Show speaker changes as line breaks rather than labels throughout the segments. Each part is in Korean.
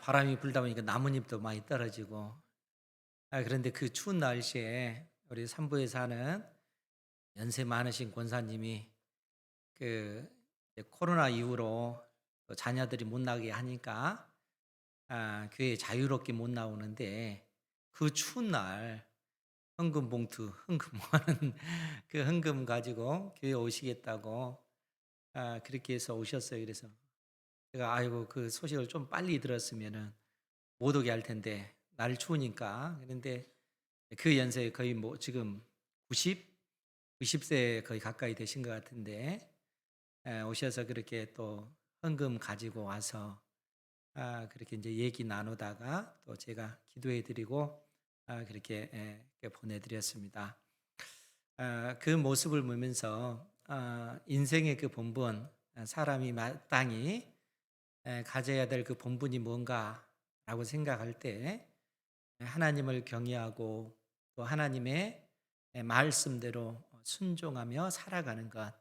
바람이 불다 보니까 나뭇잎도 많이 떨어지고, 그런데 그 추운 날씨에 우리 산부에 사는 연세 많으신 권사님이 그 이제 코로나 이후로 또 자녀들이 못 나게 하니까 교회 자유롭게 못 나오는데, 그 추운 날 헌금 봉투 헌금하는 그 헌금 가지고 교회 오시겠다고 그렇게 해서 오셨어요. 그래서 제가 아이고 그 소식을 좀 빨리 들었으면은 못 오게 할 텐데 날 추우니까. 그런데 그 연세 거의 뭐 지금 90, 90세 거의 가까이 되신 것 같은데, 오셔서 그렇게 또 헌금 가지고 와서 그렇게 이제 얘기 나누다가 또 제가 기도해 드리고 그렇게 이렇게 보내드렸습니다. 그 모습을 보면서 인생의 그 본분, 사람이 마땅히 가져야 될 그 본분이 뭔가라고 생각할 때 하나님을 경외하고 또 하나님의 말씀대로 순종하며 살아가는 것,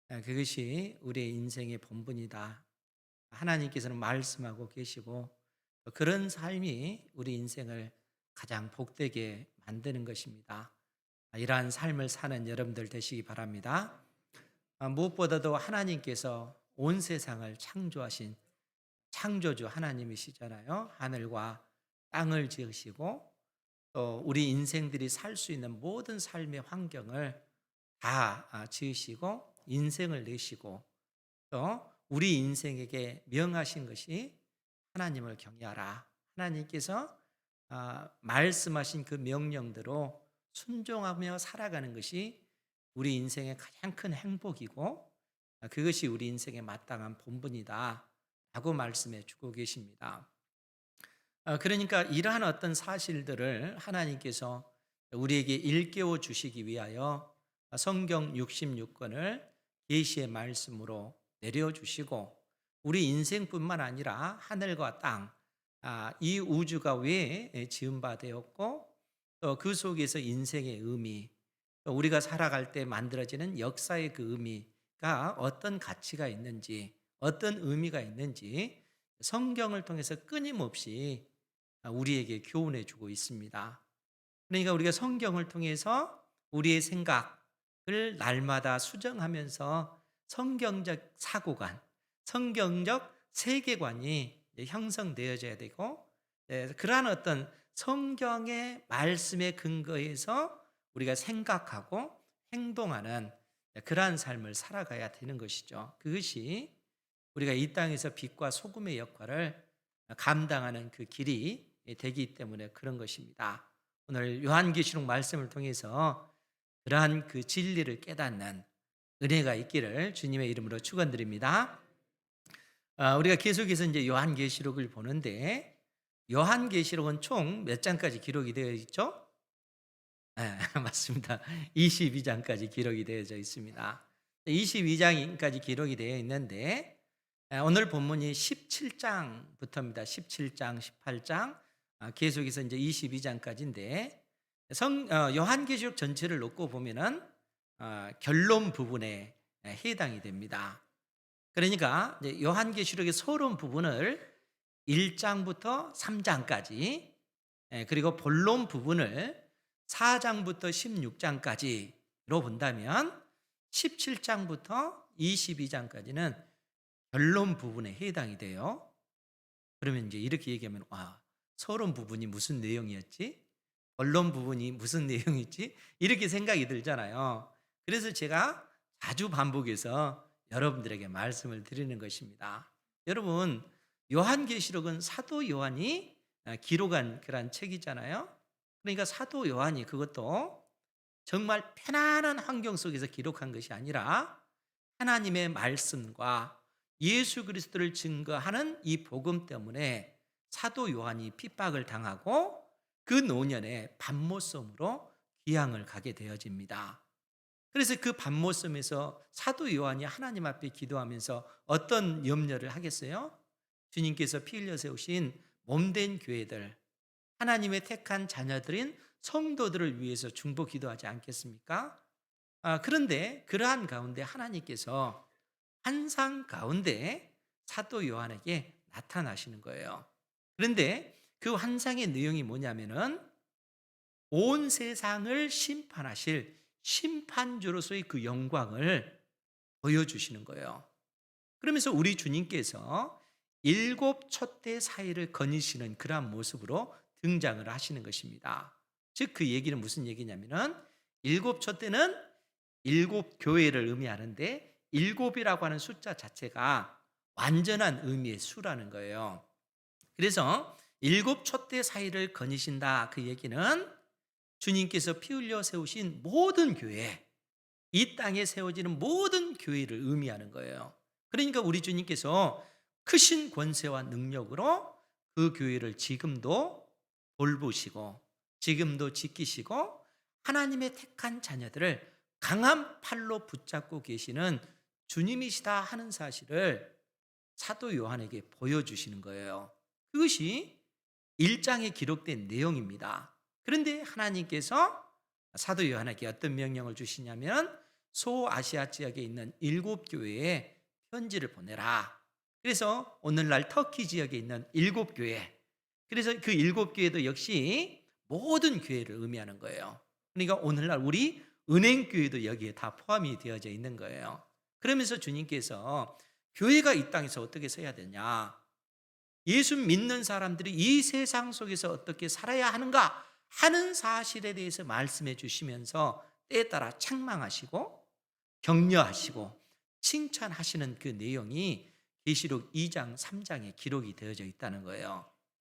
그것이 우리의 인생의 본분이다. 하나님께서는 말씀하고 계시고 그런 삶이 우리 인생을 가장 복되게 만드는 것입니다. 이러한 삶을 사는 여러분들 되시기 바랍니다. 무엇보다도 하나님께서 온 세상을 창조하신 창조주 하나님이시잖아요. 하늘과 땅을 지으시고 또 우리 인생들이 살 수 있는 모든 삶의 환경을 다 지으시고 인생을 내시고 또 우리 인생에게 명하신 것이 하나님을 경외하라. 하나님께서 말씀하신 그 명령대로 순종하며 살아가는 것이 우리 인생의 가장 큰 행복이고 그것이 우리 인생의 마땅한 본분이다 라고 말씀해 주고 계십니다. 그러니까 이러한 어떤 사실들을 하나님께서 우리에게 일깨워 주시기 위하여 성경 66권을 계시의 말씀으로 내려주시고 우리 인생뿐만 아니라 하늘과 땅, 이 우주가 왜 지은 바 되었고 또 그 속에서 인생의 의미, 또 우리가 살아갈 때 만들어지는 역사의 그 의미가 어떤 가치가 있는지, 어떤 의미가 있는지 성경을 통해서 끊임없이 우리에게 교훈해 주고 있습니다. 그러니까 우리가 성경을 통해서 우리의 생각을 날마다 수정하면서 성경적 사고관, 성경적 세계관이 형성되어져야 되고, 그러한 어떤 성경의 말씀에 근거해서 우리가 생각하고 행동하는 그러한 삶을 살아가야 되는 것이죠. 그것이 우리가 이 땅에서 빛과 소금의 역할을 감당하는 그 길이 되기 때문에 그런 것입니다. 오늘 요한계시록 말씀을 통해서 그러한 그 진리를 깨닫는 은혜가 있기를 주님의 이름으로 축원드립니다. 우리가 계속해서 이제 요한계시록을 보는데 요한계시록은 총 몇 장까지 기록이 되어 있죠? 네, 맞습니다. 22장까지 기록이 되어져 있습니다. 22장까지 기록이 되어 있는데 오늘 본문이 17장부터입니다. 17장, 18장, 계속해서 이제 22장까지인데 요한계시록 전체를 놓고 보면은 결론 부분에 해당이 됩니다. 그러니까 이제 요한계시록의 서론 부분을 1장부터 3장까지 그리고 본론 부분을 4장부터 16장까지로 본다면 17장부터 22장까지는 결론 부분에 해당이 돼요. 그러면 이제 이렇게 얘기하면 서론 부분이 무슨 내용이었지? 결론 부분이 무슨 내용이지? 이렇게 생각이 들잖아요. 그래서 제가 자주 반복해서 여러분들에게 말씀을 드리는 것입니다. 여러분, 요한계시록은 사도 요한이 기록한 그런 책이잖아요. 그러니까 사도 요한이 그것도 정말 편안한 환경 속에서 기록한 것이 아니라 하나님의 말씀과 예수 그리스도를 증거하는 이 복음 때문에 사도 요한이 핍박을 당하고 그 노년에 밤모섬으로 귀향을 가게 되어집니다. 그래서 그 밤모섬에서 사도 요한이 하나님 앞에 기도하면서 어떤 염려를 하겠어요? 주님께서 피 흘려 세우신 몸된 교회들, 하나님의 택한 자녀들인 성도들을 위해서 중보 기도하지 않겠습니까? 그런데 그러한 가운데 하나님께서 환상 가운데 사도 요한에게 나타나시는 거예요. 그런데 그 환상의 내용이 뭐냐면은 온 세상을 심판하실 심판주로서의 그 영광을 보여주시는 거예요. 그러면서 우리 주님께서 일곱 촛대 사이를 거니시는 그러한 모습으로 등장을 하시는 것입니다. 즉 그 얘기는 무슨 얘기냐면은 일곱 촛대는 일곱 교회를 의미하는데 일곱이라고 하는 숫자 자체가 완전한 의미의 수라는 거예요. 그래서 일곱 촛대 사이를 거니신다 그 얘기는 주님께서 피 흘려 세우신 모든 교회, 이 땅에 세워지는 모든 교회를 의미하는 거예요. 그러니까 우리 주님께서 크신 권세와 능력으로 그 교회를 지금도 돌보시고 지금도 지키시고 하나님의 택한 자녀들을 강한 팔로 붙잡고 계시는 주님이시다 하는 사실을 사도 요한에게 보여주시는 거예요. 그것이 1장에 기록된 내용입니다. 그런데 하나님께서 사도 요한에게 어떤 명령을 주시냐면 소아시아 지역에 있는 7교회에 편지를 보내라. 그래서 오늘날 터키 지역에 있는 7교회, 그래서 그 7교회도 역시 모든 교회를 의미하는 거예요. 그러니까 오늘날 우리 은행교회도 여기에 다 포함이 되어져 있는 거예요. 그러면서 주님께서 교회가 이 땅에서 어떻게 서야 되냐, 예수 믿는 사람들이 이 세상 속에서 어떻게 살아야 하는가 하는 사실에 대해서 말씀해 주시면서 때에 따라 책망하시고 격려하시고 칭찬하시는 그 내용이 계시록 2장 3장에 기록이 되어져 있다는 거예요.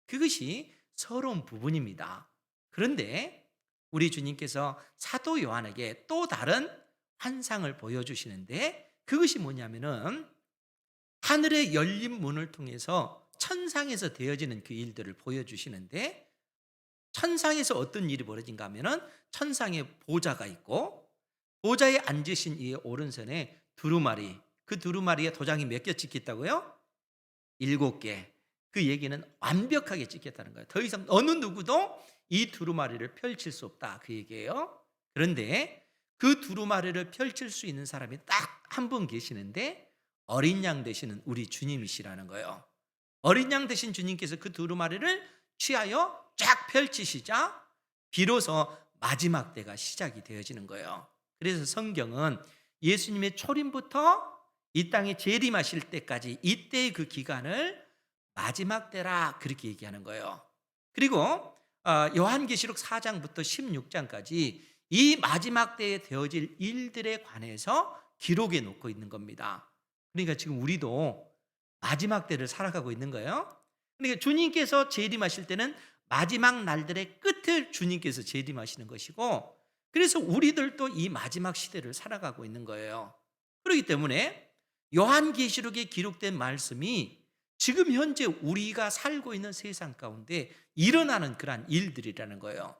그것이 서러운 부분입니다. 그런데 우리 주님께서 사도 요한에게 또 다른 환상을 보여주시는데 그것이 뭐냐면은 하늘의 열린 문을 통해서 천상에서 되어지는 그 일들을 보여주시는데, 천상에서 어떤 일이 벌어진가 하면은 천상에 보좌가 있고 보좌에 앉으신 이의 오른손에 두루마리, 그 두루마리에 도장이 몇 개 찍혔다고요? 7개. 그 얘기는 완벽하게 찍혔다는 거예요. 더 이상 어느 누구도 이 두루마리를 펼칠 수 없다 그 얘기예요. 그런데 그 두루마리를 펼칠 수 있는 사람이 딱 한 분 계시는데 어린 양 되시는 우리 주님이시라는 거예요. 어린 양 되신 주님께서 그 두루마리를 취하여 쫙 펼치시자 비로소 마지막 때가 시작이 되어지는 거예요. 그래서 성경은 예수님의 초림부터 이 땅에 재림하실 때까지 이때의 그 기간을 마지막 때라 그렇게 얘기하는 거예요. 그리고 요한계시록 4장부터 16장까지 이 마지막 때에 되어질 일들에 관해서 기록해 놓고 있는 겁니다. 그러니까 지금 우리도 마지막 때를 살아가고 있는 거예요. 그러니까 주님께서 재림하실 때는 마지막 날들의 끝을 주님께서 재림하시는 것이고, 그래서 우리들도 이 마지막 시대를 살아가고 있는 거예요. 그렇기 때문에 요한계시록에 기록된 말씀이 지금 현재 우리가 살고 있는 세상 가운데 일어나는 그러한 일들이라는 거예요.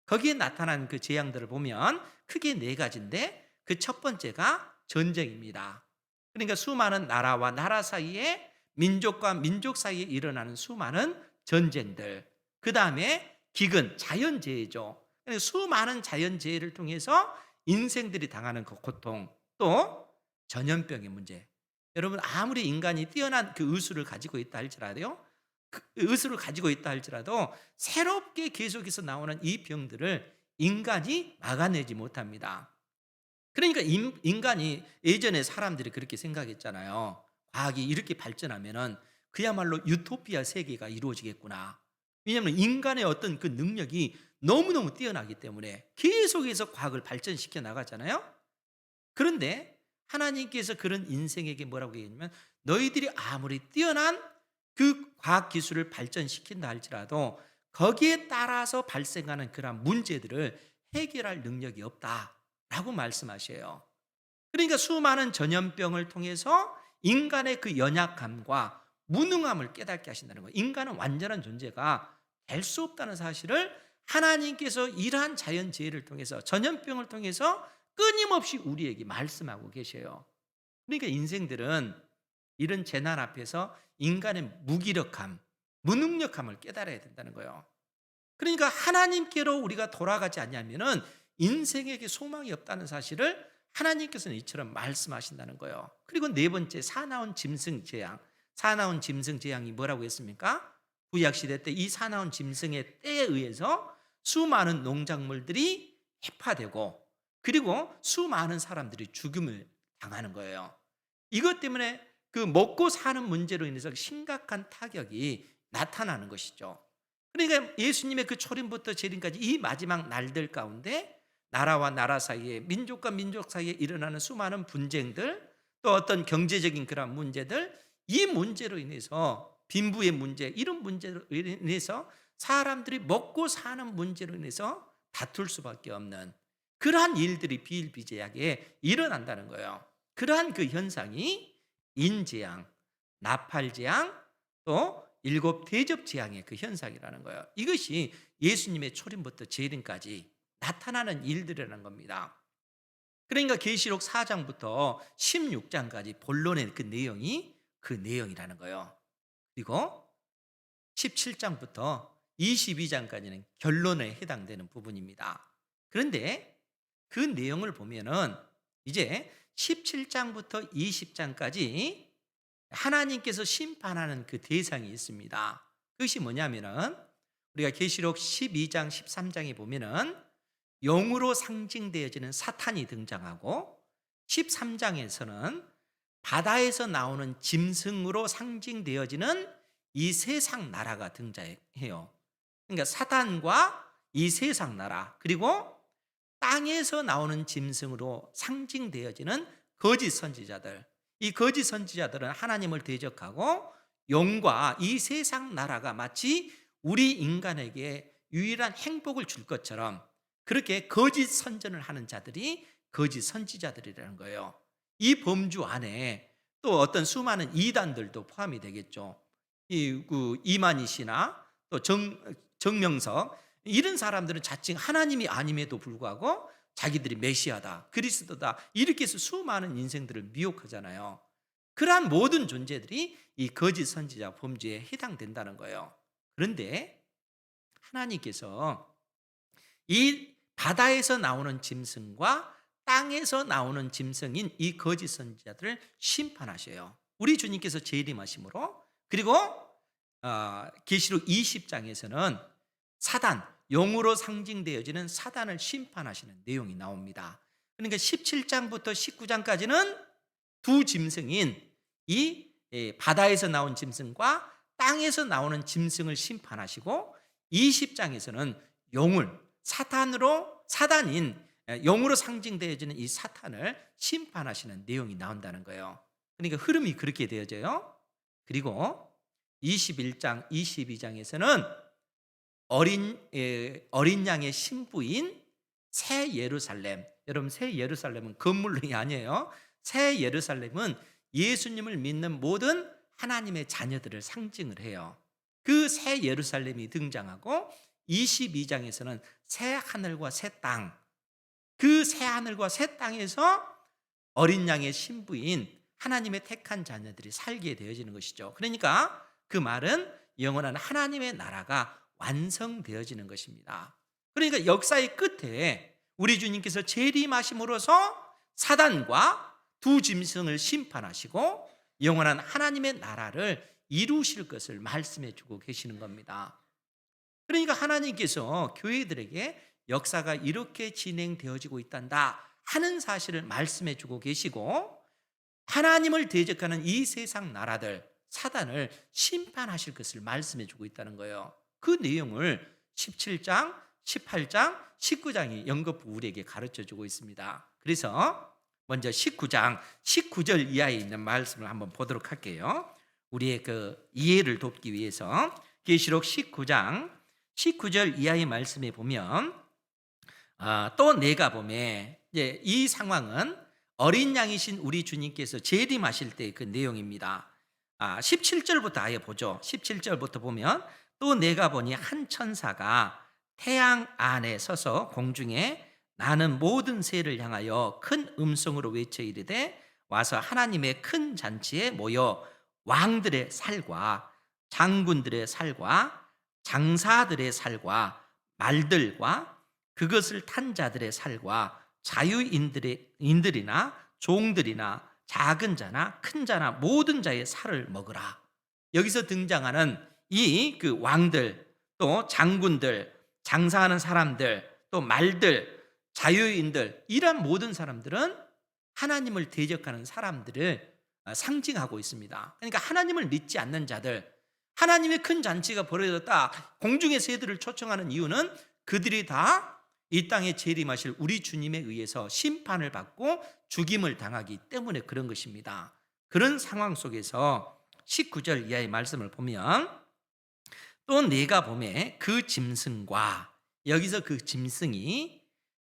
거기에 나타난 그 재앙들을 보면 크게 4가지인데 그 첫 번째가 전쟁입니다. 그러니까 수많은 나라와 나라 사이에, 민족과 민족 사이에 일어나는 수많은 전쟁들. 그 다음에 기근, 자연재해죠. 그러니까 수많은 자연재해를 통해서 인생들이 당하는 그 고통, 또 전염병의 문제. 여러분 아무리 인간이 뛰어난 그 의술을 가지고 있다 할지라도요, 그 의술을 가지고 있다 할지라도 새롭게 계속해서 나오는 이 병들을 인간이 막아내지 못합니다. 그러니까 인간이 예전에 사람들이 그렇게 생각했잖아요. 과학이 이렇게 발전하면은 그야말로 유토피아 세계가 이루어지겠구나. 왜냐하면 인간의 어떤 그 능력이 너무너무 뛰어나기 때문에 계속해서 과학을 발전시켜 나가잖아요. 그런데 하나님께서 그런 인생에게 뭐라고 얘기하냐면 너희들이 아무리 뛰어난 그 과학 기술을 발전시킨다 할지라도 거기에 따라서 발생하는 그런 문제들을 해결할 능력이 없다라고 말씀하셔요. 그러니까 수많은 전염병을 통해서 인간의 그 연약함과 무능함을 깨닫게 하신다는 거예요. 인간은 완전한 존재가 될 수 없다는 사실을 하나님께서 이러한 자연재해를 통해서, 전염병을 통해서 끊임없이 우리에게 말씀하고 계셔요. 그러니까 인생들은 이런 재난 앞에서 인간의 무기력함, 무능력함을 깨달아야 된다는 거예요. 그러니까 하나님께로 우리가 돌아가지 않냐면은 인생에게 소망이 없다는 사실을 하나님께서는 이처럼 말씀하신다는 거예요. 그리고 4번째, 사나운 짐승 재앙. 사나운 짐승 재앙이 뭐라고 했습니까? 구약 시대 때 이 사나운 짐승의 때에 의해서 수많은 농작물들이 해파되고 그리고 수많은 사람들이 죽음을 당하는 거예요. 이것 때문에 그 먹고 사는 문제로 인해서 심각한 타격이 나타나는 것이죠. 그러니까 예수님의 그 초림부터 재림까지 이 마지막 날들 가운데 나라와 나라 사이에, 민족과 민족 사이에 일어나는 수많은 분쟁들, 또 어떤 경제적인 그런 문제들, 이 문제로 인해서 빈부의 문제, 이런 문제로 인해서 사람들이 먹고 사는 문제로 인해서 다툴 수밖에 없는 그러한 일들이 비일비재하게 일어난다는 거예요. 그러한 그 현상이 인재앙, 나팔재앙, 또 일곱 대접재앙의 그 현상이라는 거예요. 이것이 예수님의 초림부터 재림까지 나타나는 일들이라는 겁니다. 그러니까 계시록 4장부터 16장까지 본론의 그 내용이 그 내용이라는 거예요. 그리고 17장부터 22장까지는 결론에 해당되는 부분입니다. 그런데 그 내용을 보면은 이제 17장부터 20장까지 하나님께서 심판하는 그 대상이 있습니다. 그것이 뭐냐면은 우리가 계시록 12장, 13장에 보면은 영으로 상징되어지는 사탄이 등장하고 13장에서는 바다에서 나오는 짐승으로 상징되어지는 이 세상 나라가 등장해요. 그러니까 사탄과 이 세상 나라, 그리고 땅에서 나오는 짐승으로 상징되어지는 거짓 선지자들, 이 거짓 선지자들은 하나님을 대적하고 영과 이 세상 나라가 마치 우리 인간에게 유일한 행복을 줄 것처럼 그렇게 거짓 선전을 하는 자들이 거짓 선지자들이라는 거예요. 이 범주 안에 또 어떤 수많은 이단들도 포함이 되겠죠. 이만희 씨나 또 정명석, 이런 사람들은 자칭 하나님이 아님에도 불구하고 자기들이 메시아다, 그리스도다, 이렇게 해서 수많은 인생들을 미혹하잖아요. 그러한 모든 존재들이 이 거짓 선지자 범죄에 해당된다는 거예요. 그런데 하나님께서 이 바다에서 나오는 짐승과 땅에서 나오는 짐승인 이 거짓 선지자들을 심판하셔요. 우리 주님께서 재림하심으로. 그리고 계시록 20장에서는 사단, 영으로 상징되어지는 사단을 심판하시는 내용이 나옵니다. 그러니까 17장부터 19장까지는 두 짐승인 이 바다에서 나온 짐승과 땅에서 나오는 짐승을 심판하시고 20장에서는 사단인 영으로 상징되어지는 이 사탄을 심판하시는 내용이 나온다는 거예요. 그러니까 흐름이 그렇게 되어져요. 그리고 21장, 22장에서는 어린 양의 신부인 새 예루살렘, 여러분 새 예루살렘은 건물이 아니에요. 새 예루살렘은 예수님을 믿는 모든 하나님의 자녀들을 상징을 해요. 그 새 예루살렘이 등장하고 22장에서는 새 하늘과 새 땅, 그 새 하늘과 새 땅에서 어린 양의 신부인 하나님의 택한 자녀들이 살게 되어지는 것이죠. 그러니까 그 말은 영원한 하나님의 나라가 완성되어지는 것입니다. 그러니까 역사의 끝에 우리 주님께서 재림하심으로써 사단과 두 짐승을 심판하시고 영원한 하나님의 나라를 이루실 것을 말씀해 주고 계시는 겁니다. 그러니까 하나님께서 교회들에게 역사가 이렇게 진행되어지고 있단다 하는 사실을 말씀해 주고 계시고, 하나님을 대적하는 이 세상 나라들, 사단을 심판하실 것을 말씀해 주고 있다는 거예요. 그 내용을 17장, 18장, 19장이 연거푸 우리에게 가르쳐 주고 있습니다. 그래서 먼저 19장 19절 이하에 있는 말씀을 한번 보도록 할게요. 우리의 그 이해를 돕기 위해서 계시록 19장 19절 이하의 말씀에 보면 또 내가 보매, 이 상황은 어린 양이신 우리 주님께서 재림하실 때 그 내용입니다. 17절부터 아예 보죠. 17절부터 보면 또 내가 보니 한 천사가 태양 안에 서서 공중에 나는 모든 새를 향하여 큰 음성으로 외쳐 이르되 와서 하나님의 큰 잔치에 모여 왕들의 살과 장군들의 살과 장사들의 살과 말들과 그것을 탄 자들의 살과 자유인들이나 종들이나 작은 자나 큰 자나 모든 자의 살을 먹으라. 여기서 등장하는 이 그 왕들, 또 장군들, 장사하는 사람들, 또 말들, 자유인들, 이런 모든 사람들은 하나님을 대적하는 사람들을 상징하고 있습니다. 그러니까 하나님을 믿지 않는 자들, 하나님의 큰 잔치가 벌어졌다, 공중의 새들을 초청하는 이유는 그들이 다 이 땅에 재림하실 우리 주님에 의해서 심판을 받고 죽임을 당하기 때문에 그런 것입니다. 그런 상황 속에서 19절 이하의 말씀을 보면, 또 내가 보매 그 짐승과, 여기서 그 짐승이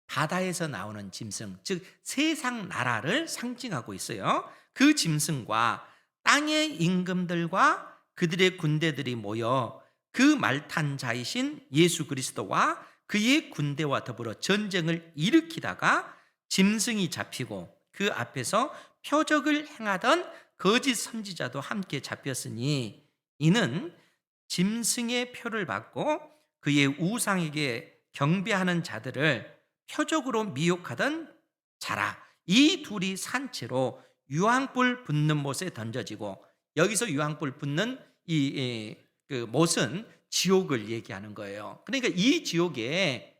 바다에서 나오는 짐승, 즉 세상 나라를 상징하고 있어요. 그 짐승과 땅의 임금들과 그들의 군대들이 모여 그 말탄 자이신 예수 그리스도와 그의 군대와 더불어 전쟁을 일으키다가 짐승이 잡히고 그 앞에서 표적을 행하던 거짓 선지자도 함께 잡혔으니 이는 짐승의 표를 받고 그의 우상에게 경배하는 자들을 표적으로 미혹하던 자라. 이 둘이 산채로 유황불 붙는 못에 던져지고, 여기서 유황불 붙는 그 못은 지옥을 얘기하는 거예요. 그러니까 이 지옥에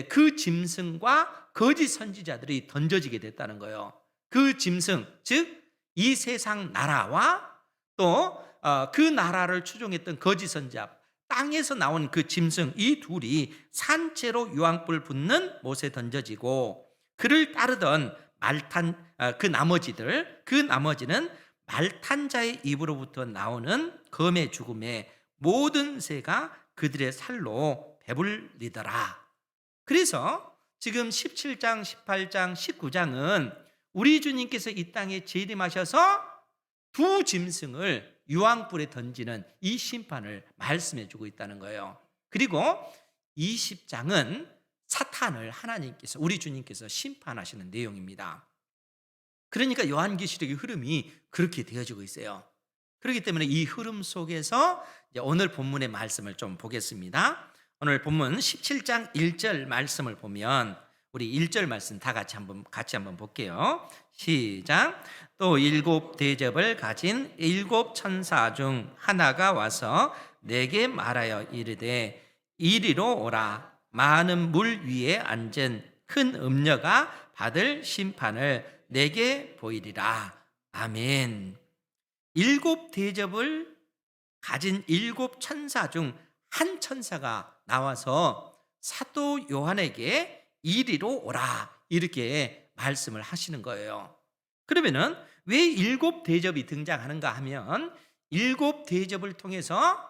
그 짐승과 거짓 선지자들이 던져지게 됐다는 거예요. 그 짐승, 즉 이 세상 나라와 또 그 나라를 추종했던 거짓 선지자, 땅에서 나온 그 짐승, 이 둘이 산채로 유황불 붙는 못에 던져지고, 그를 따르던 그 나머지는 말탄자의 입으로부터 나오는 검의 죽음에 모든 새가 그들의 살로 배불리더라. 그래서 지금 17장, 18장, 19장은 우리 주님께서 이 땅에 재림하셔서 두 짐승을 유황불에 던지는 이 심판을 말씀해 주고 있다는 거예요. 그리고 20장은 사탄을 하나님께서, 우리 주님께서 심판하시는 내용입니다. 그러니까 요한계시록의 흐름이 그렇게 되어지고 있어요. 그렇기 때문에 이 흐름 속에서 오늘 본문의 말씀을 좀 보겠습니다. 오늘 본문 17장 1절 말씀을 보면, 우리 1절 말씀 다 같이 한번 볼게요. 시작. 또 일곱 대접을 가진 일곱 천사 중 하나가 와서 내게 말하여 이르되 이리로 오라. 많은 물 위에 앉은 큰 음녀가 받을 심판을 내게 보이리라. 아멘. 일곱 대접을 가진 일곱 천사 중 한 천사가 나와서 사도 요한에게 이리로 오라, 이렇게 말씀을 하시는 거예요. 그러면은 왜 일곱 대접이 등장하는가 하면, 일곱 대접을 통해서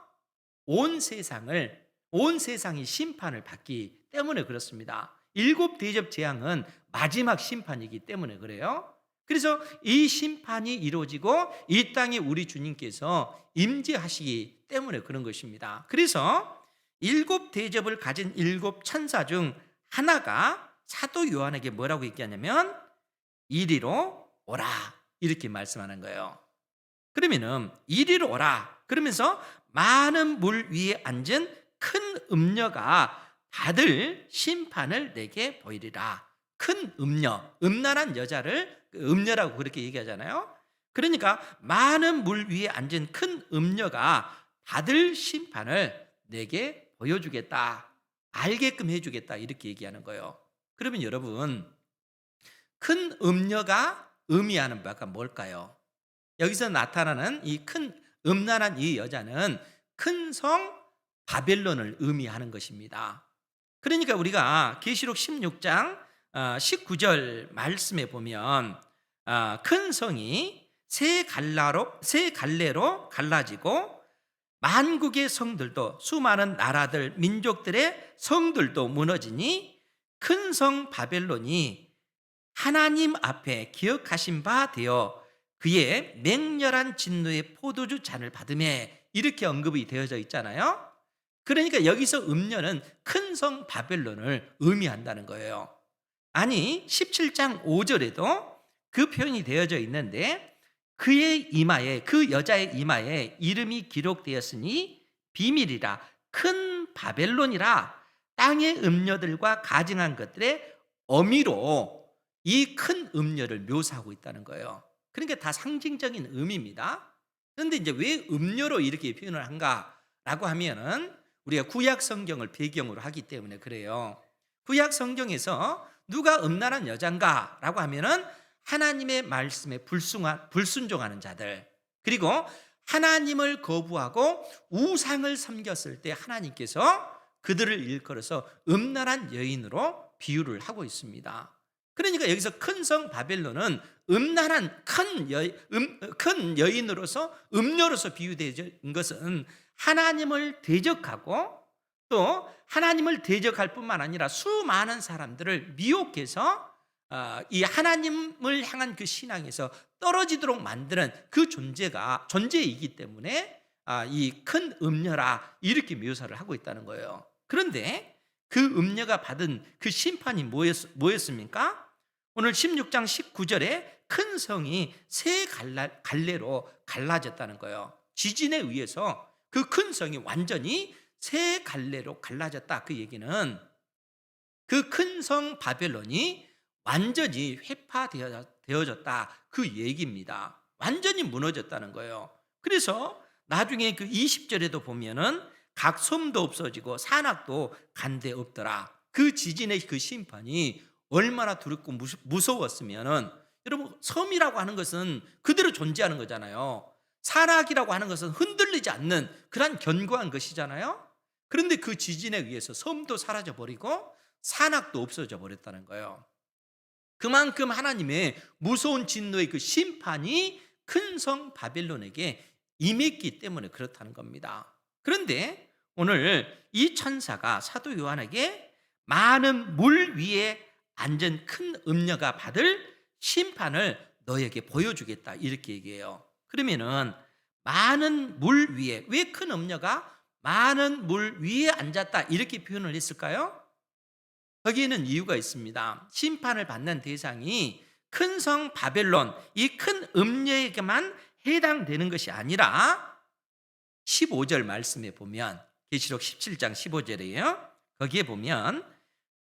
온 세상이 심판을 받기 때문에 그렇습니다. 일곱 대접 재앙은 마지막 심판이기 때문에 그래요. 그래서 이 심판이 이루어지고 이 땅에 우리 주님께서 임재하시기 때문에 그런 것입니다. 그래서 일곱 대접을 가진 일곱 천사 중 하나가 사도 요한에게 뭐라고 얘기하냐면 이리로 오라, 이렇게 말씀하는 거예요. 그러면은 이리로 오라 그러면서 많은 물 위에 앉은 큰 음녀가 다들 심판을 내게 보이리라. 큰 음녀, 음란한 여자를 음녀라고 그렇게 얘기하잖아요. 그러니까 많은 물 위에 앉은 큰 음녀가 받을 심판을 내게 보여주겠다, 알게끔 해주겠다, 이렇게 얘기하는 거예요. 그러면 여러분, 큰 음녀가 의미하는 바가 뭘까요? 여기서 나타나는 이 큰 음란한 이 여자는 큰 성 바벨론을 의미하는 것입니다. 그러니까 우리가 계시록 16장 19절 말씀에 보면 큰 성이 세 갈래로 갈라지고 만국의 성들도, 수많은 나라들 민족들의 성들도 무너지니 큰 성 바벨론이 하나님 앞에 기억하신 바 되어 그의 맹렬한 진노의 포도주 잔을 받음에, 이렇게 언급이 되어져 있잖아요. 그러니까 여기서 음녀는 큰 성 바벨론을 의미한다는 거예요. 아니 17장 5절에도 그 표현이 되어져 있는데, 그의 이마에, 그 여자의 이마에 이름이 기록되었으니 비밀이라, 큰 바벨론이라, 땅의 음녀들과 가증한 것들의 어미로 이 큰 음녀를 묘사하고 있다는 거예요. 그러니까 다 상징적인 의미입니다. 그런데 이제 왜 음녀로 이렇게 표현을 한가? 라고 하면은 우리가 구약 성경을 배경으로 하기 때문에 그래요. 구약 성경에서 누가 음란한 여잔가 라고 하면은 하나님의 말씀에 불순종하는 자들, 그리고 하나님을 거부하고 우상을 섬겼을 때 하나님께서 그들을 일컬어서 음란한 여인으로 비유를 하고 있습니다. 그러니까 여기서 큰 성 바벨론은 음란한 큰 여인으로서 음녀로서 비유된 것은 하나님을 대적하고 또 하나님을 대적할 뿐만 아니라 수많은 사람들을 미혹해서 이 하나님을 향한 그 신앙에서 떨어지도록 만드는 그 존재이기 때문에 이 큰 음녀라 이렇게 묘사를 하고 있다는 거예요. 그런데 그 음녀가 받은 그 심판이 뭐였습니까? 오늘 16장 19절에 큰 성이 세 갈래로 갈라졌다는 거예요. 지진에 의해서 그 큰 성이 완전히 세 갈래로 갈라졌다. 그 얘기는 그 큰 성 바벨론이 완전히 회파되어졌다. 그 얘기입니다. 완전히 무너졌다는 거예요. 그래서 나중에 그 20절에도 보면은 각 섬도 없어지고 산악도 간데 없더라. 그 지진의 그 심판이 얼마나 두렵고 무서웠으면은, 여러분, 섬이라고 하는 것은 그대로 존재하는 거잖아요. 산악이라고 하는 것은 흔들리지 않는 그런 견고한 것이잖아요. 그런데 그 지진에 의해서 섬도 사라져 버리고 산악도 없어져 버렸다는 거예요. 그만큼 하나님의 무서운 진노의 그 심판이 큰 성 바벨론에게 임했기 때문에 그렇다는 겁니다. 그런데 오늘 이 천사가 사도 요한에게 많은 물 위에 앉은 큰 음녀가 받을 심판을 너에게 보여주겠다 이렇게 얘기해요. 그러면은 많은 물 위에, 왜 큰 음녀가 많은 물 위에 앉았다 이렇게 표현을 했을까요? 거기에는 이유가 있습니다. 심판을 받는 대상이 큰 성 바벨론, 이 큰 음녀에게만 해당되는 것이 아니라 15절 말씀에 보면, 계시록 17장 15절이에요. 거기에 보면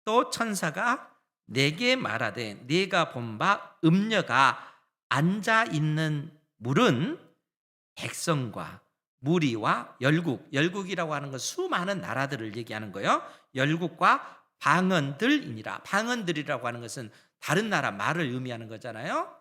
또 천사가 내게 말하되 네가 본 바 음녀가 앉아 있는 물은 백성과 무리와 열국이라고 하는 건 수많은 나라들을 얘기하는 거예요. 열국과 방언들이니라. 방언들이라고 하는 것은 다른 나라 말을 의미하는 거잖아요.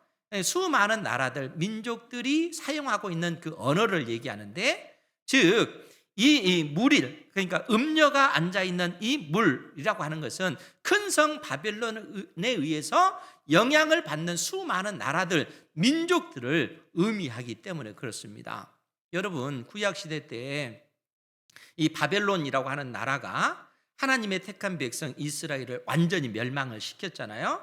수많은 나라들, 민족들이 사용하고 있는 그 언어를 얘기하는데, 즉 이 물이, 그러니까 음녀가 앉아 있는 이 물이라고 하는 것은 큰 성 바벨론에 의해서 영향을 받는 수많은 나라들, 민족들을 의미하기 때문에 그렇습니다. 여러분, 구약 시대 때 이 바벨론이라고 하는 나라가 하나님의 택한 백성 이스라엘을 완전히 멸망을 시켰잖아요.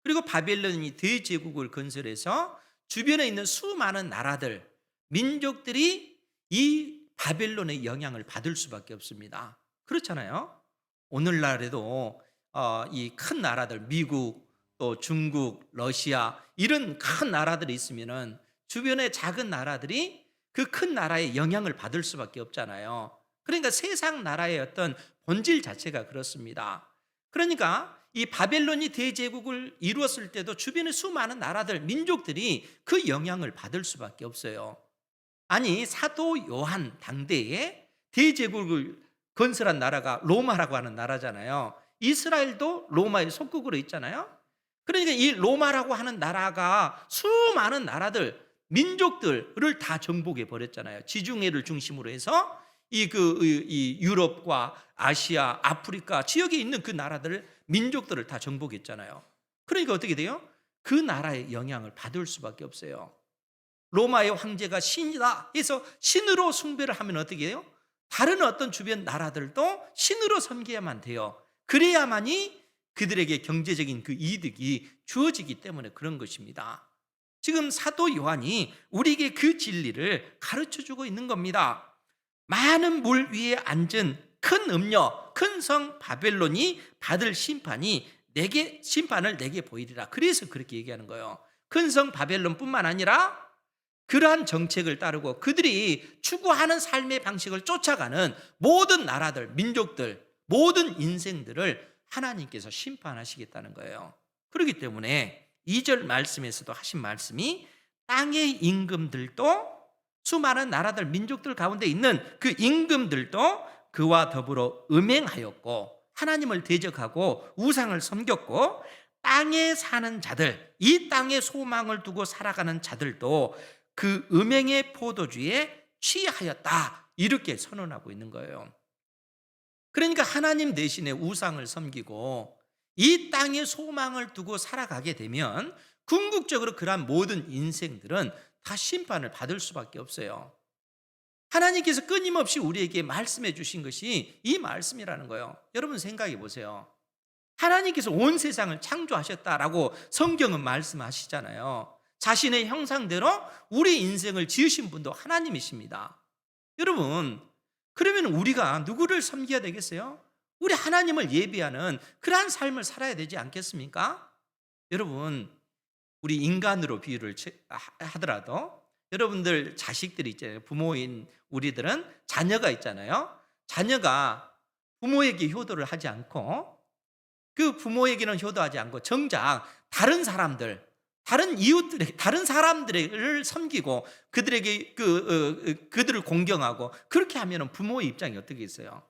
그리고 바벨론이 대제국을 건설해서 주변에 있는 수많은 나라들, 민족들이 이 바벨론의 영향을 받을 수밖에 없습니다. 그렇잖아요. 오늘날에도 이 큰 나라들, 미국, 또 중국, 러시아, 이런 큰 나라들이 있으면은 주변의 작은 나라들이 그 큰 나라의 영향을 받을 수밖에 없잖아요. 그러니까 세상 나라의 어떤 본질 자체가 그렇습니다. 그러니까 이 바벨론이 대제국을 이루었을 때도 주변의 수많은 나라들, 민족들이 그 영향을 받을 수밖에 없어요. 아니, 사도 요한 당대에 대제국을 건설한 나라가 로마라고 하는 나라잖아요. 이스라엘도 로마의 속국으로 있잖아요. 그러니까 이 로마라고 하는 나라가 수많은 나라들, 민족들을 다 정복해 버렸잖아요. 지중해를 중심으로 해서 이 유럽과 아시아, 아프리카 지역에 있는 그 나라들, 민족들을 다 정복했잖아요. 그러니까 어떻게 돼요? 그 나라의 영향을 받을 수밖에 없어요. 로마의 황제가 신이다 해서 신으로 숭배를 하면 어떻게 해요? 다른 어떤 주변 나라들도 신으로 섬겨야만 돼요. 그래야만이 그들에게 경제적인 그 이득이 주어지기 때문에 그런 것입니다. 지금 사도 요한이 우리에게 그 진리를 가르쳐주고 있는 겁니다. 많은 물 위에 앉은 큰 음녀, 큰 성 바벨론이 받을 심판을 내게 보이리라. 그래서 그렇게 얘기하는 거예요. 큰 성 바벨론뿐만 아니라 그러한 정책을 따르고 그들이 추구하는 삶의 방식을 쫓아가는 모든 나라들, 민족들, 모든 인생들을 하나님께서 심판하시겠다는 거예요. 그렇기 때문에 2절 말씀에서도 하신 말씀이 땅의 임금들도 수많은 나라들 민족들 가운데 있는 그 임금들도 그와 더불어 음행하였고 하나님을 대적하고 우상을 섬겼고 땅에 사는 자들, 이 땅에 소망을 두고 살아가는 자들도 그 음행의 포도주에 취하였다, 이렇게 선언하고 있는 거예요. 그러니까 하나님 대신에 우상을 섬기고 이 땅에 소망을 두고 살아가게 되면 궁극적으로 그러한 모든 인생들은 다 심판을 받을 수밖에 없어요. 하나님께서 끊임없이 우리에게 말씀해 주신 것이 이 말씀이라는 거예요. 여러분 생각해 보세요. 하나님께서 온 세상을 창조하셨다라고 성경은 말씀하시잖아요. 자신의 형상대로 우리 인생을 지으신 분도 하나님이십니다. 여러분, 그러면 우리가 누구를 섬겨야 되겠어요? 우리 하나님을 예비하는 그러한 삶을 살아야 되지 않겠습니까? 여러분, 우리 인간으로 비유를 하더라도 여러분들 자식들이 있잖아요. 부모인 우리들은 자녀가 있잖아요. 자녀가 부모에게 효도를 하지 않고 그 부모에게는 효도하지 않고 정작 다른 사람들, 다른 이웃들에게, 다른 사람들을 섬기고 그들에게 그들을 공경하고 그렇게 하면 부모의 입장이 어떻게 있어요?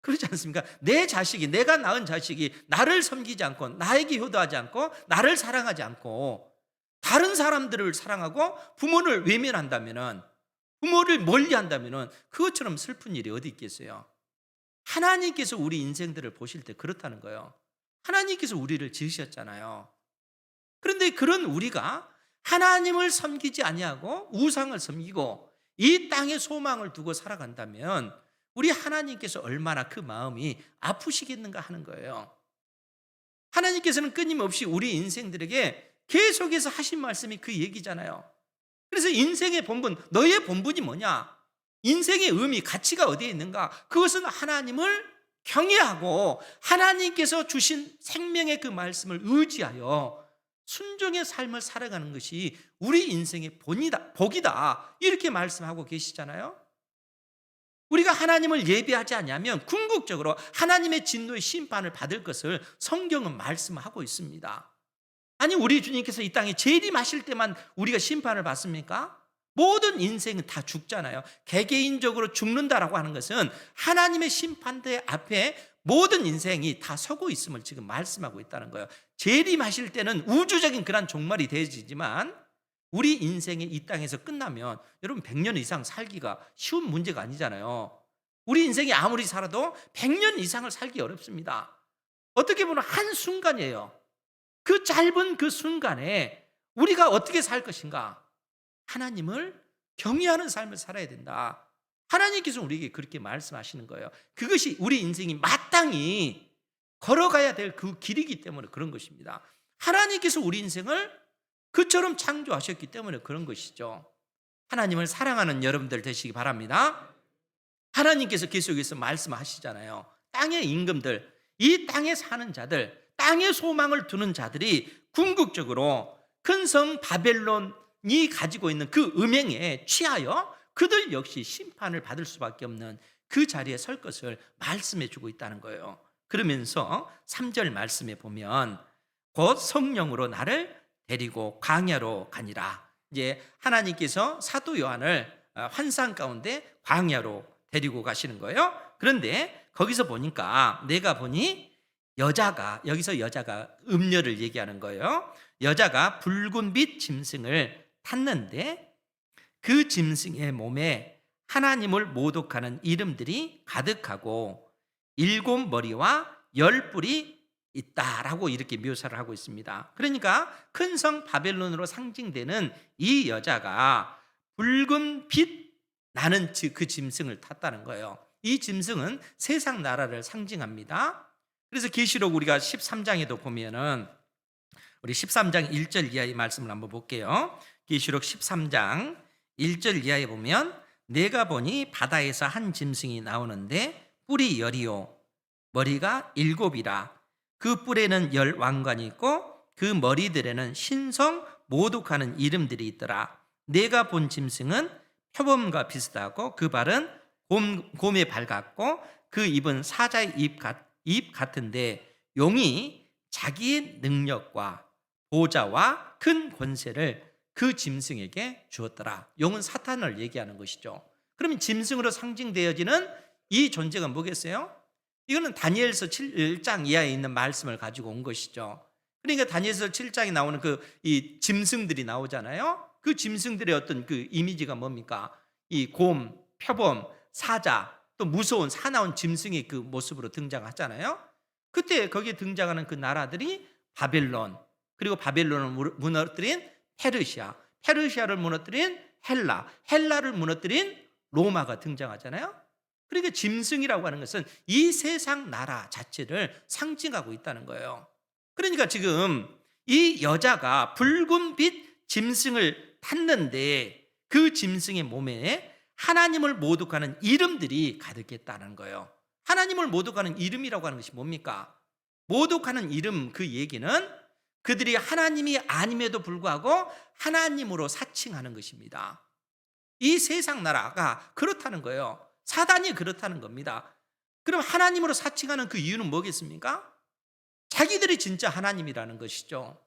그렇지 않습니까? 내 자식이, 내가 낳은 자식이 나를 섬기지 않고 나에게 효도하지 않고 나를 사랑하지 않고 다른 사람들을 사랑하고 부모를 외면한다면은, 부모를 멀리한다면은 그것처럼 슬픈 일이 어디 있겠어요? 하나님께서 우리 인생들을 보실 때 그렇다는 거예요. 하나님께서 우리를 지으셨잖아요. 그런데 그런 우리가 하나님을 섬기지 아니하고 우상을 섬기고 이 땅에 소망을 두고 살아간다면 우리 하나님께서 얼마나 그 마음이 아프시겠는가 하는 거예요. 하나님께서는 끊임없이 우리 인생들에게 계속해서 하신 말씀이 그 얘기잖아요. 그래서 인생의 본분, 너의 본분이 뭐냐? 인생의 의미, 가치가 어디에 있는가? 그것은 하나님을 경외하고 하나님께서 주신 생명의 그 말씀을 의지하여 순종의 삶을 살아가는 것이 우리 인생의 복이다, 이렇게 말씀하고 계시잖아요. 우리가 하나님을 예배하지 않으면 궁극적으로 하나님의 진노의 심판을 받을 것을 성경은 말씀하고 있습니다. 아니, 우리 주님께서 이 땅에 재림하실 때만 우리가 심판을 받습니까? 모든 인생은 다 죽잖아요. 개개인적으로 죽는다라고 하는 것은 하나님의 심판대 앞에 모든 인생이 다 서고 있음을 지금 말씀하고 있다는 거예요. 재림하실 때는 우주적인 그런 종말이 되어지지만 우리 인생이 이 땅에서 끝나면 여러분 100년 이상 살기가 쉬운 문제가 아니잖아요. 우리 인생이 아무리 살아도 100년 이상을 살기 어렵습니다. 어떻게 보면 한순간이에요. 그 짧은 그 순간에 우리가 어떻게 살 것인가? 하나님을 경외하는 삶을 살아야 된다. 하나님께서 우리에게 그렇게 말씀하시는 거예요. 그것이 우리 인생이 마땅히 걸어가야 될 그 길이기 때문에 그런 것입니다. 하나님께서 우리 인생을 그처럼 창조하셨기 때문에 그런 것이죠. 하나님을 사랑하는 여러분들 되시기 바랍니다. 하나님께서 계속해서 말씀하시잖아요. 땅의 임금들, 이 땅에 사는 자들, 땅에 소망을 두는 자들이 궁극적으로 큰 성 바벨론이 가지고 있는 그 음행에 취하여 그들 역시 심판을 받을 수밖에 없는 그 자리에 설 것을 말씀해 주고 있다는 거예요. 그러면서 3절 말씀에 보면 곧 성령으로 나를 데리고 광야로 가니라. 이제 하나님께서 사도 요한을 환상 가운데 광야로 데리고 가시는 거예요. 그런데 거기서 보니까 내가 보니 여자가, 여기서 여자가 음녀를 얘기하는 거예요. 여자가 붉은빛 짐승을 탔는데 그 짐승의 몸에 하나님을 모독하는 이름들이 가득하고 7 머리와 10 뿔이 있다라고 이렇게 묘사를 하고 있습니다. 그러니까 큰 성 바벨론으로 상징되는 이 여자가 붉은 빛 나는 그 짐승을 탔다는 거예요. 이 짐승은 세상 나라를 상징합니다. 그래서 계시록 우리가 13장에도 보면은 우리 13장 1절 이하의 말씀을 한번 볼게요. 계시록 13장 1절 이하에 보면 내가 보니 바다에서 한 짐승이 나오는데 뿔이 10이요 머리가 7이라. 그 뿔에는 10 왕관이 있고 그 머리들에는 신성 모독하는 이름들이 있더라. 내가 본 짐승은 표범과 비슷하고 그 발은 곰의 발 같고 그 입은 사자의 입 같은데 용이 자기의 능력과 보좌와 큰 권세를 그 짐승에게 주었더라. 용은 사탄을 얘기하는 것이죠. 그러면 짐승으로 상징되어지는 이 존재가 뭐겠어요? 이거는 다니엘서 1장 이하에 있는 말씀을 가지고 온 것이죠. 그러니까 다니엘서 7장에 나오는 이 짐승들이 나오잖아요. 그 짐승들의 어떤 그 이미지가 뭡니까? 이 곰, 표범, 사자, 또 무서운 사나운 짐승의 그 모습으로 등장하잖아요. 그때 거기에 등장하는 그 나라들이 바벨론, 그리고 바벨론을 무너뜨린 페르시아, 페르시아를 무너뜨린 헬라, 헬라를 무너뜨린 로마가 등장하잖아요. 그러니까 짐승이라고 하는 것은 이 세상 나라 자체를 상징하고 있다는 거예요. 그러니까 지금 이 여자가 붉은 빛 짐승을 탔는데 그 짐승의 몸에 하나님을 모독하는 이름들이 가득했다는 거예요. 하나님을 모독하는 이름이라고 하는 것이 뭡니까? 모독하는 이름, 그 얘기는 그들이 하나님이 아님에도 불구하고 하나님으로 사칭하는 것입니다. 이 세상 나라가 그렇다는 거예요. 사단이 그렇다는 겁니다. 그럼 하나님으로 사칭하는 그 이유는 뭐겠습니까? 자기들이 진짜 하나님이라는 것이죠.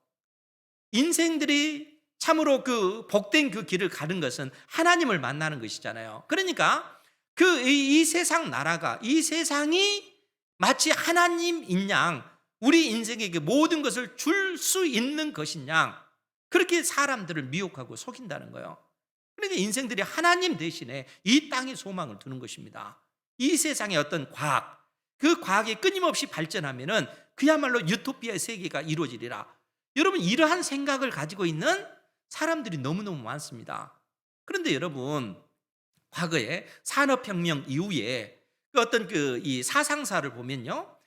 인생들이 참으로 그 복된 그 길을 가는 것은 하나님을 만나는 것이잖아요. 그러니까 이 세상 나라가, 이 세상이 마치 하나님인 양 우리 인생에게 모든 것을 줄 수 있는 것인 양 그렇게 사람들을 미혹하고 속인다는 거예요. 그러니까 인생들이 하나님 대신에 이 땅에 소망을 두는 것입니다. 이 세상의 어떤 과학, 그 과학이 끊임없이 발전하면은 그야말로 유토피아의 세계가 이루어지리라. 여러분, 이러한 생각을 가지고 있는 사람들이 너무너무 많습니다. 그런데 여러분, 과거에 산업혁명 이후에 그 어떤 이 사상사를 보면요,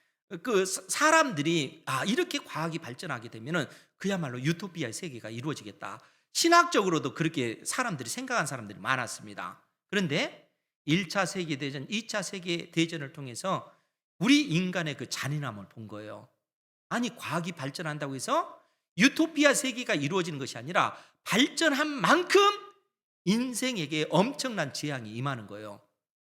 그 사람들이 이렇게 과학이 발전하게 되면은 그야말로 유토피아의 세계가 이루어지겠다. 신학적으로도 그렇게 사람들이 생각한 사람들이 많았습니다. 그런데 1차 세계대전, 2차 세계대전을 통해서 우리 인간의 그 잔인함을 본 거예요. 아니, 과학이 발전한다고 해서 유토피아 세계가 이루어지는 것이 아니라 발전한 만큼 인생에게 엄청난 재앙이 임하는 거예요.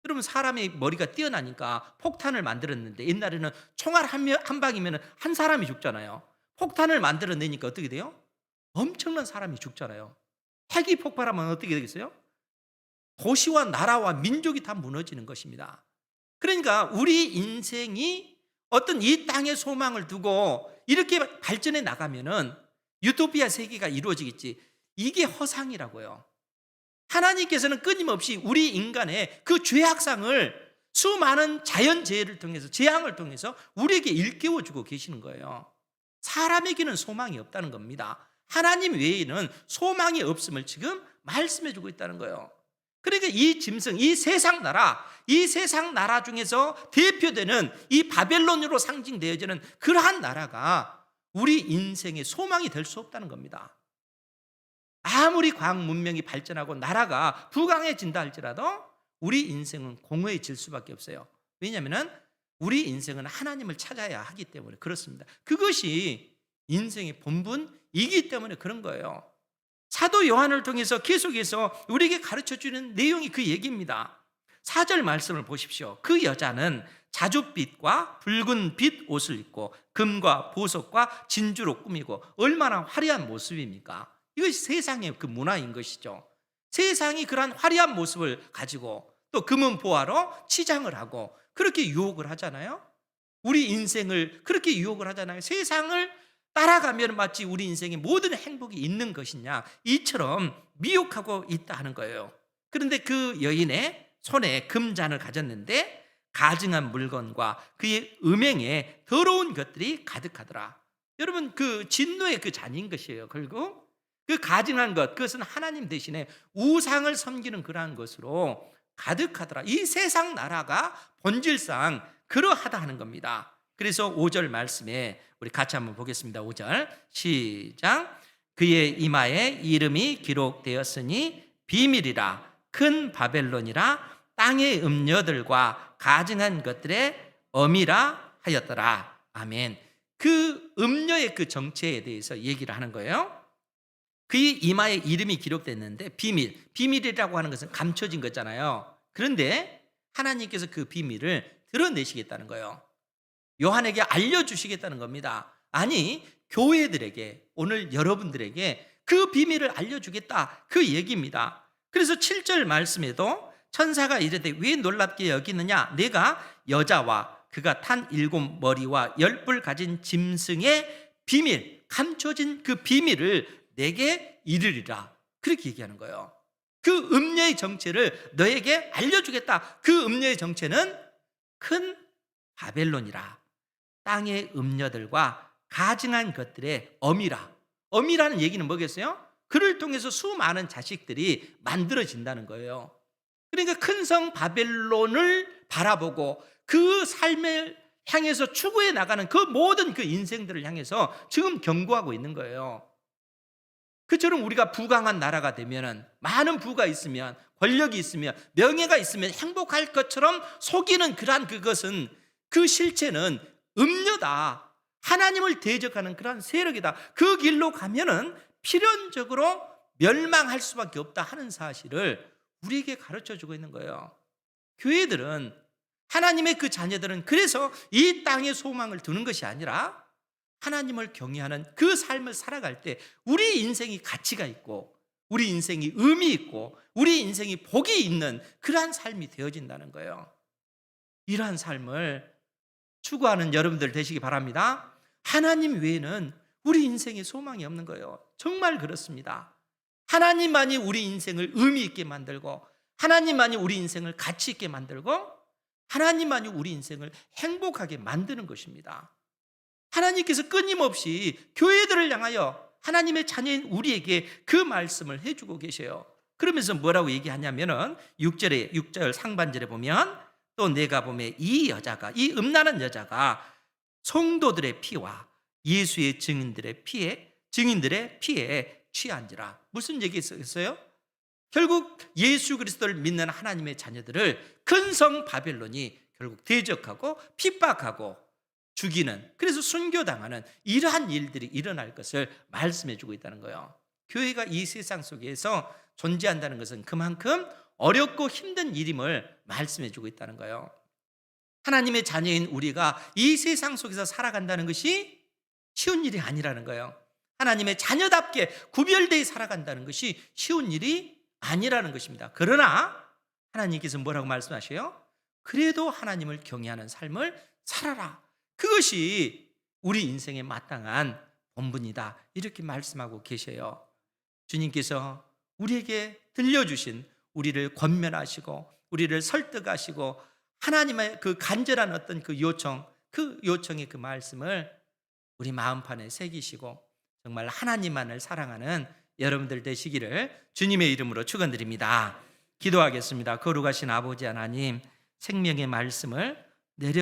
여러분, 사람의 머리가 뛰어나니까 폭탄을 만들었는데 옛날에는 총알 한 방이면 한 사람이 죽잖아요. 폭탄을 만들어내니까 어떻게 돼요? 엄청난 사람이 죽잖아요. 핵이 폭발하면 어떻게 되겠어요? 도시와 나라와 민족이 다 무너지는 것입니다. 그러니까 우리 인생이 어떤 이 땅의 소망을 두고 이렇게 발전해 나가면은 유토피아 세계가 이루어지겠지. 이게 허상이라고요. 하나님께서는 끊임없이 우리 인간의 그 죄악상을 수많은 자연재해를 통해서, 재앙을 통해서 우리에게 일깨워주고 계시는 거예요. 사람에게는 소망이 없다는 겁니다. 하나님 외에는 소망이 없음을 지금 말씀해주고 있다는 거예요. 그러니까 이 짐승, 이 세상 나라 중에서 대표되는 이 바벨론으로 상징되어지는 그러한 나라가 우리 인생의 소망이 될 수 없다는 겁니다. 아무리 과학 문명이 발전하고 나라가 부강해진다 할지라도 우리 인생은 공허해질 수밖에 없어요. 왜냐하면 우리 인생은 하나님을 찾아야 하기 때문에 그렇습니다. 그것이 인생의 본분이기 때문에 그런 거예요. 사도 요한을 통해서 계속해서 우리에게 가르쳐주는 내용이 그 얘기입니다. 4절 말씀을 보십시오. 그 여자는 자줏빛과 붉은 빛 옷을 입고 금과 보석과 진주로 꾸미고, 얼마나 화려한 모습입니까? 이것이 세상의 그 문화인 것이죠. 세상이 그러한 화려한 모습을 가지고 또 금은 보화로 치장을 하고 그렇게 유혹을 하잖아요. 우리 인생을 그렇게 유혹을 하잖아요. 세상을 따라가면 마치 우리 인생에 모든 행복이 있는 것이냐, 이처럼 미혹하고 있다 하는 거예요. 그런데 그 여인의 손에 금잔을 가졌는데 가증한 물건과 그의 음행에 더러운 것들이 가득하더라. 여러분, 그 진노의 그 잔인 것이에요. 결국 그 가증한 것, 그것은 하나님 대신에 우상을 섬기는 그러한 것으로 가득하더라. 이 세상 나라가 본질상 그러하다 하는 겁니다. 그래서 5절 말씀에 우리 같이 한번 보겠습니다. 5절 시작. 그의 이마에 이름이 기록되었으니 비밀이라, 큰 바벨론이라, 땅의 음녀들과 가증한 것들의 어미라 하였더라. 아멘. 그 음녀의 그 정체에 대해서 얘기를 하는 거예요. 그의 이마에 이름이 기록됐는데 비밀이라고 하는 것은 감춰진 거잖아요. 그런데 하나님께서 그 비밀을 드러내시겠다는 거예요. 요한에게 알려주시겠다는 겁니다. 아니, 교회들에게, 오늘 여러분들에게 그 비밀을 알려주겠다, 그 얘기입니다. 그래서 7절 말씀에도 천사가 이르되 왜 놀랍게 여기느냐, 내가 여자와 그가 탄 7머리와 10뿔 가진 짐승의 비밀, 감춰진 그 비밀을 내게 이르리라, 그렇게 얘기하는 거예요. 그 음녀의 정체를 너에게 알려주겠다. 그 음녀의 정체는 큰 바벨론이라, 땅의 음녀들과 가증한 것들의 어미라. 어미라는 얘기는 뭐겠어요? 그를 통해서 수많은 자식들이 만들어진다는 거예요. 그러니까 큰 성 바벨론을 바라보고 그 삶을 향해서 추구해 나가는 그 모든 그 인생들을 향해서 지금 경고하고 있는 거예요. 그처럼 우리가 부강한 나라가 되면은, 많은 부가 있으면, 권력이 있으면, 명예가 있으면 행복할 것처럼 속이는 그러한 그것은, 그 실체는 음녀다. 하나님을 대적하는 그러한 세력이다. 그 길로 가면은 필연적으로 멸망할 수밖에 없다 하는 사실을 우리에게 가르쳐 주고 있는 거예요. 교회들은, 하나님의 그 자녀들은 그래서 이 땅에 소망을 두는 것이 아니라 하나님을 경외하는 그 삶을 살아갈 때 우리 인생이 가치가 있고, 우리 인생이 의미 있고, 우리 인생이 복이 있는 그러한 삶이 되어진다는 거예요. 이러한 삶을 추구하는 여러분들 되시기 바랍니다. 하나님 외에는 우리 인생에 소망이 없는 거예요. 정말 그렇습니다. 하나님만이 우리 인생을 의미 있게 만들고, 하나님만이 우리 인생을 가치 있게 만들고, 하나님만이 우리 인생을 행복하게 만드는 것입니다. 하나님께서 끊임없이 교회들을 향하여 하나님의 자녀인 우리에게 그 말씀을 해주고 계세요. 그러면서 뭐라고 얘기하냐면은 6절 상반절에 보면, 또 내가 보면 이 여자가, 이 음란한 여자가 성도들의 피와 예수의 증인들의 피에 취한지라. 무슨 얘기였어요? 결국 예수 그리스도를 믿는 하나님의 자녀들을 큰 성 바벨론이 결국 대적하고 핍박하고 죽이는, 그래서 순교당하는 이러한 일들이 일어날 것을 말씀해 주고 있다는 거예요. 교회가 이 세상 속에서 존재한다는 것은 그만큼 어렵고 힘든 일임을 말씀해 주고 있다는 거예요. 하나님의 자녀인 우리가 이 세상 속에서 살아간다는 것이 쉬운 일이 아니라는 거예요. 하나님의 자녀답게 구별되어 살아간다는 것이 쉬운 일이 아니라는 것입니다. 그러나 하나님께서 뭐라고 말씀하셔요? 그래도 하나님을 경외하는 삶을 살아라. 그것이 우리 인생에 마땅한 본분이다. 이렇게 말씀하고 계셔요. 주님께서 우리에게 들려주신, 우리를 권면하시고 우리를 설득하시고 하나님의 그 간절한 어떤 그 요청의 그 말씀을 우리 마음판에 새기시고 정말 하나님만을 사랑하는 여러분들 되시기를 주님의 이름으로 축원드립니다. 기도하겠습니다. 거룩하신 아버지 하나님, 생명의 말씀을